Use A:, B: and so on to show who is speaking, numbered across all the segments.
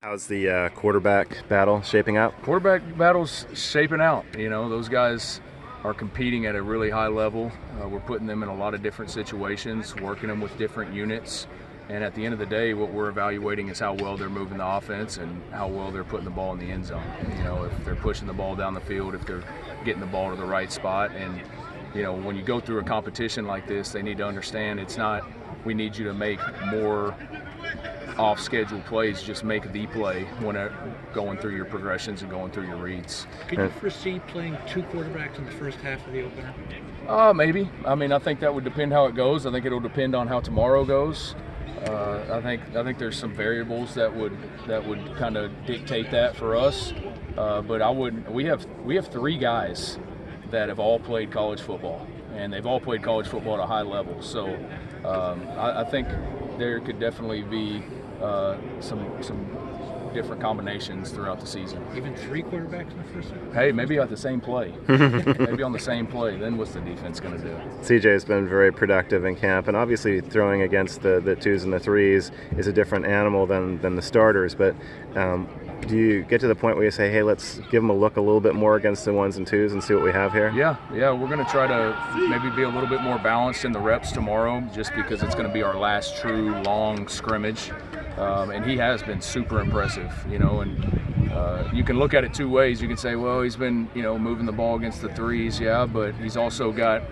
A: How's the quarterback battle shaping out?
B: Quarterback battle's shaping out. Those guys are competing at a really high level. We're putting them in a lot of different situations, working them with different units. And at the end of the day, what we're evaluating is how well they're moving the offense and how well they're putting the ball in the end zone. If they're pushing the ball down the field, if they're getting the ball to the right spot. And, when you go through a competition like this, they need to understand it's not, we need you to make more off-schedule plays, just make the play when going through your progressions and going through your reads.
C: Could you foresee playing two quarterbacks in the first half of the opener?
B: Maybe. I think that would depend how it goes. I think it'll depend on how tomorrow goes. I think there's some variables that would kind of dictate that for us. But I wouldn't. We have three guys that have all played college football, and they've all played college football at a high level. So I think there could definitely be some different combinations throughout the season.
C: Even three quarterbacks in the first half?
B: Hey, maybe at the same play. Maybe on the same play. Then what's the defense going to do?
A: CJ's been very productive in camp, and obviously throwing against the twos and the threes is a different animal than the starters. But do you get to the point where you say, hey, let's give them a look a little bit more against the ones and twos and see what we have here?
B: Yeah, we're going to try to maybe be a little bit more balanced in the reps tomorrow, just because it's going to be our last true long scrimmage. And he has been super impressive, and you can look at it two ways. You can say, well, he's been, moving the ball against the threes, yeah, but he's also got,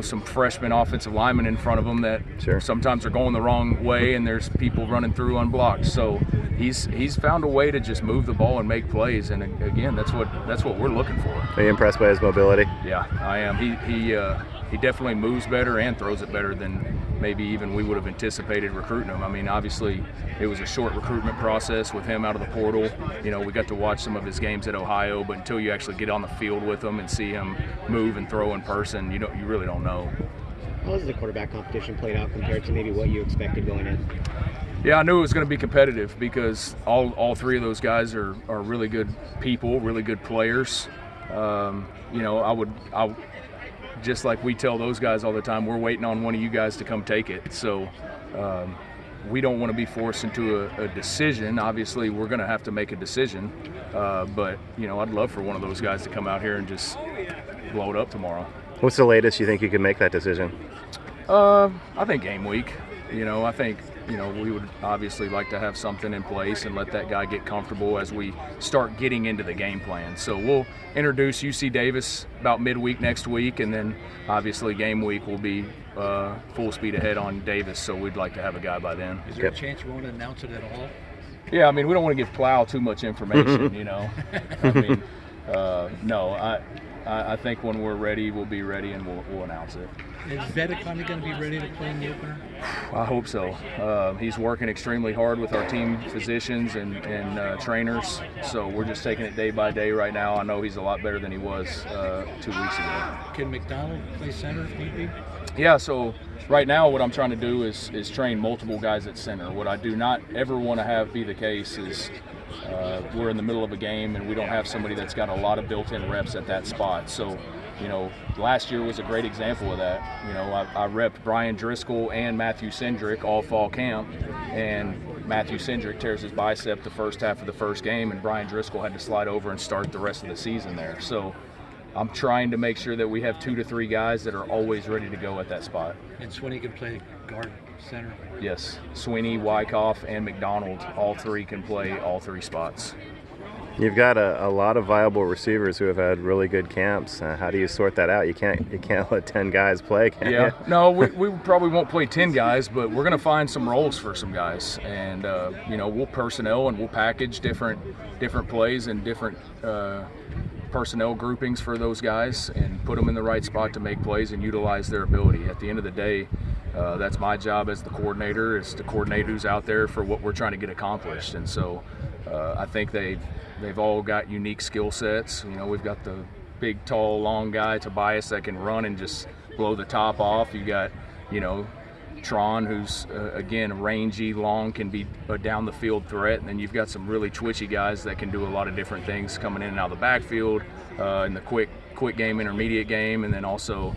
B: some freshman offensive linemen in front of him that sometimes are going the wrong way, and there's people running through unblocked. So he's found a way to just move the ball and make plays, and again, that's what we're looking for.
A: Are you impressed by his mobility?
B: Yeah, I am. He definitely moves better and throws it better than maybe even we would have anticipated recruiting him. Obviously it was a short recruitment process with him out of the portal. We got to watch some of his games at Ohio, but until you actually get on the field with him and see him move and throw in person, you really don't know.
D: How has the quarterback competition played out compared to maybe what you expected going in?
B: Yeah, I knew it was going to be competitive because all three of those guys are really good people, really good players. Just like we tell those guys all the time, we're waiting on one of you guys to come take it. So we don't want to be forced into a decision. Obviously, we're going to have to make a decision. But, I'd love for one of those guys to come out here and just blow it up tomorrow.
A: What's the latest you think you can make that decision?
B: I think game week. I think, we would obviously like to have something in place and let that guy get comfortable as we start getting into the game plan. So we'll introduce UC Davis about midweek next week, and then obviously game week will be full speed ahead on Davis, so we'd like to have a guy by then.
C: Is there a chance you won't announce it at all?
B: Yeah, we don't want to give Plow too much information, No, I think when we're ready, we'll be ready and we'll announce it.
C: Is Vedekani going to be ready to play in the opener?
B: I hope so. He's working extremely hard with our team physicians and trainers, so we're just taking it day by day right now. I know he's a lot better than he was 2 weeks ago.
C: Can McDonald play center if need be?
B: Yeah, so right now what I'm trying to do is train multiple guys at center. What I do not ever want to have be the case is we're in the middle of a game and we don't have somebody that's got a lot of built-in reps at that spot. So, last year was a great example of that. I repped Brian Driscoll and Matthew Cindric all fall camp, and Matthew Cindric tears his bicep the first half of the first game, and Brian Driscoll had to slide over and start the rest of the season there. So I'm trying to make sure that we have 2 to 3 guys that are always ready to go at that spot.
C: And Swinney can play guard center?
B: Yes, Swinney, Wyckoff, and McDonald, all three can play all 3 spots.
A: You've got a lot of viable receivers who have had really good camps. How do you sort that out? You can't let 10 guys play, can you?
B: No, we probably won't play 10 guys, but we're going to find some roles for some guys, and we'll personnel and we'll package different plays and different personnel groupings for those guys and put them in the right spot to make plays and utilize their ability. At the end of the day, that's my job as the coordinator, is to coordinate who's out there for what we're trying to get accomplished. And so I think they've all got unique skill sets. We've got the big, tall, long guy, Tobias, that can run and just blow the top off. You got, Tron, who's again rangy, long, can be a down the field threat, and then you've got some really twitchy guys that can do a lot of different things coming in and out of the backfield in the quick game, intermediate game, and then also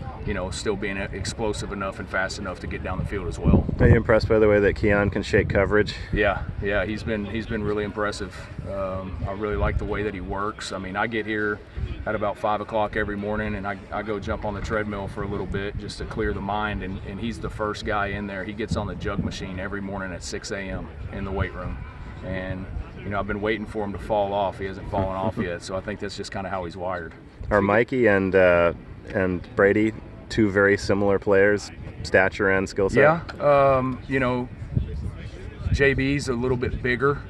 B: still being explosive enough and fast enough to get down the field as well.
A: Are you impressed by the way that Keon can shake coverage?
B: Yeah, he's been really impressive. I really like the way that he works. I mean, I get here at about 5 o'clock every morning, and I go jump on the treadmill for a little bit just to clear the mind, and he's the first guy in there. He gets on the jug machine every morning at 6 a.m. in the weight room, and I've been waiting for him to fall off. He hasn't fallen off yet, so I think that's just kind of how he's wired.
A: Are Mikey and Brady two very similar players, stature and skill set?
B: Yeah, JB's a little bit bigger.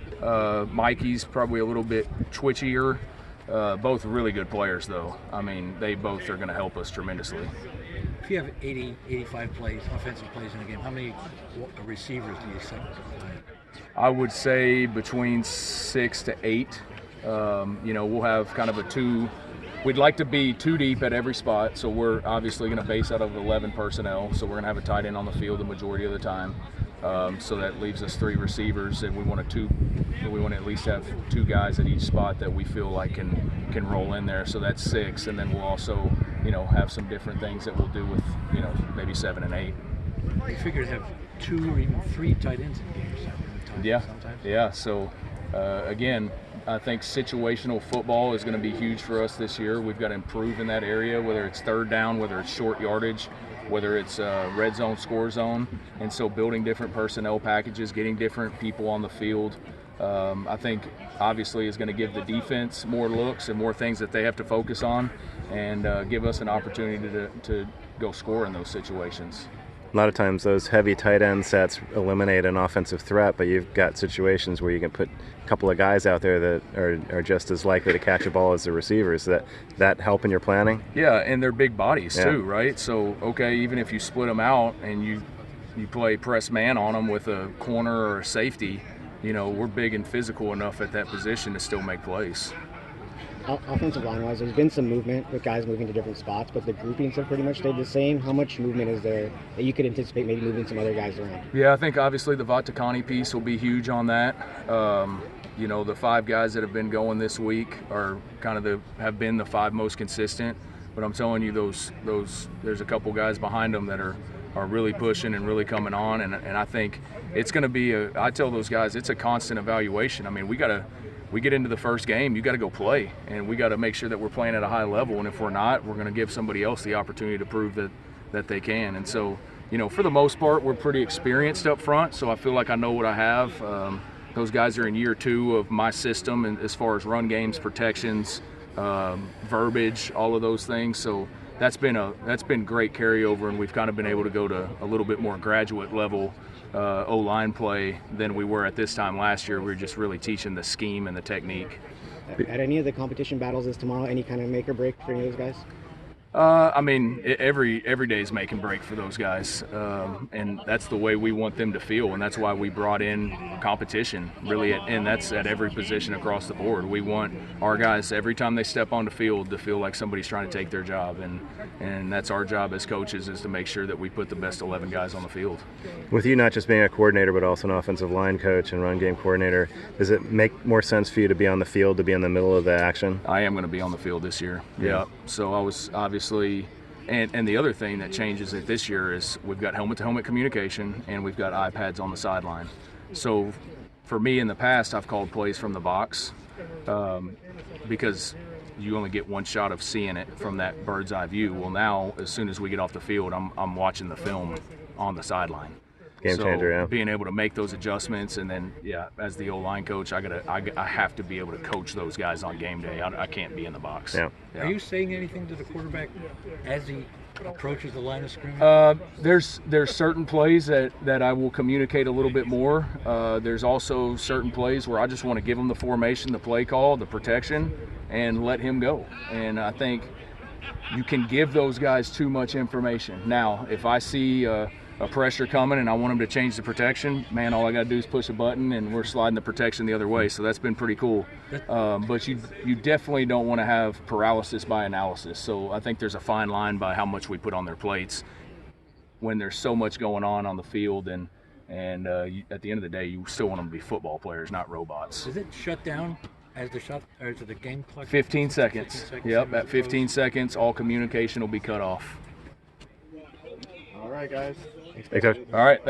B: Mikey's probably a little bit twitchier. Both really good players, though. I mean, they both are going to help us tremendously.
C: If you have 80, 85 plays, offensive plays in a game, how many receivers do you expect to play?
B: I would say between 6 to 8. We'll have kind of a two. We'd like to be 2 deep at every spot, so we're obviously going to base out of 11 personnel. So we're going to have a tight end on the field the majority of the time. So that leaves us 3 receivers, and we want to at least have 2 guys at each spot that we feel like can roll in there. So that's 6, and then we'll also have some different things that we'll do with maybe 7 and 8.
C: You figure to have 2 or even 3 tight ends in games. Sometimes.
B: Yeah. So again, I think situational football is going to be huge for us this year. We've got to improve in that area, whether it's third down, whether it's short yardage, whether it's red zone, score zone. And so building different personnel packages, getting different people on the field, I think obviously is going to give the defense more looks and more things that they have to focus on, and give us an opportunity to go score in those situations.
A: A lot of times those heavy tight end sets eliminate an offensive threat, but you've got situations where you can put a couple of guys out there that are just as likely to catch a ball as the receivers. That help in your planning?
B: Yeah, and they're big bodies too, right? So, okay, even if you split them out and you play press man on them with a corner or a safety, we're big and physical enough at that position to still make plays.
D: Offensive line-wise, there's been some movement with guys moving to different spots, but the groupings have pretty much stayed the same. How much movement is there that you could anticipate maybe moving some other guys around?
B: Yeah, I think obviously the Vatakani piece will be huge on that. The 5 guys that have been going this week are have been the 5 most consistent. But I'm telling you, there's a couple guys behind them that are really pushing and really coming on, and I think it's going to be I tell those guys it's a constant evaluation. I mean, we get into the first game, you got to go play, and we got to make sure that we're playing at a high level. And if we're not, we're going to give somebody else the opportunity to prove that they can. And so, for the most part, we're pretty experienced up front. So I feel like I know what I have. Those guys are in year 2 of my system, and as far as run games, protections, verbiage, all of those things. So that's been great carryover, and we've kind of been able to go to a little bit more graduate level O-line play than we were at this time last year. We were just really teaching the scheme and the technique.
D: At any of the competition battles this tomorrow, any kind of make or break for any of those guys?
B: Every day is make and break for those guys, and that's the way we want them to feel, and that's why we brought in competition, really, and that's at every position across the board. We want our guys, every time they step on the field, to feel like somebody's trying to take their job, and that's our job as coaches, is to make sure that we put the best 11 guys on the field.
A: With you not just being a coordinator but also an offensive line coach and run game coordinator, does it make more sense for you to be on the field, to be in the middle of the action?
B: I am going to be on the field this year. Yeah. So I was obviously, and the other thing that changes it this year is we've got helmet-to-helmet communication, and we've got iPads on the sideline. So for me in the past, I've called plays from the box because you only get one shot of seeing it from that bird's eye view. Well, now as soon as we get off the field, I'm watching the film on the sideline.
A: Game changer, yeah.
B: Being able to make those adjustments, and then, as the O-line coach, I have to be able to coach those guys on game day. I can't be in the box.
A: Yeah.
C: Are you saying anything to the quarterback as he approaches the line of scrimmage?
B: There's certain plays that I will communicate a little bit more. There's also certain plays where I just want to give him the formation, the play call, the protection, and let him go. And I think you can give those guys too much information. Now, if I see a pressure coming and I want them to change the protection, man, all I got to do is push a button and we're sliding the protection the other way. So that's been pretty cool. But you definitely don't want to have paralysis by analysis. So I think there's a fine line by how much we put on their plates. when there's so much going on the field, and at the end of the day, you still want them to be football players, not robots.
C: Is it shut down as the shot, or is it the game clock?
B: 15 seconds.
C: 15 seconds.
B: Yep, at 15 seconds, all communication will be cut off.
A: All right, guys. Thanks, Coach.
B: All right.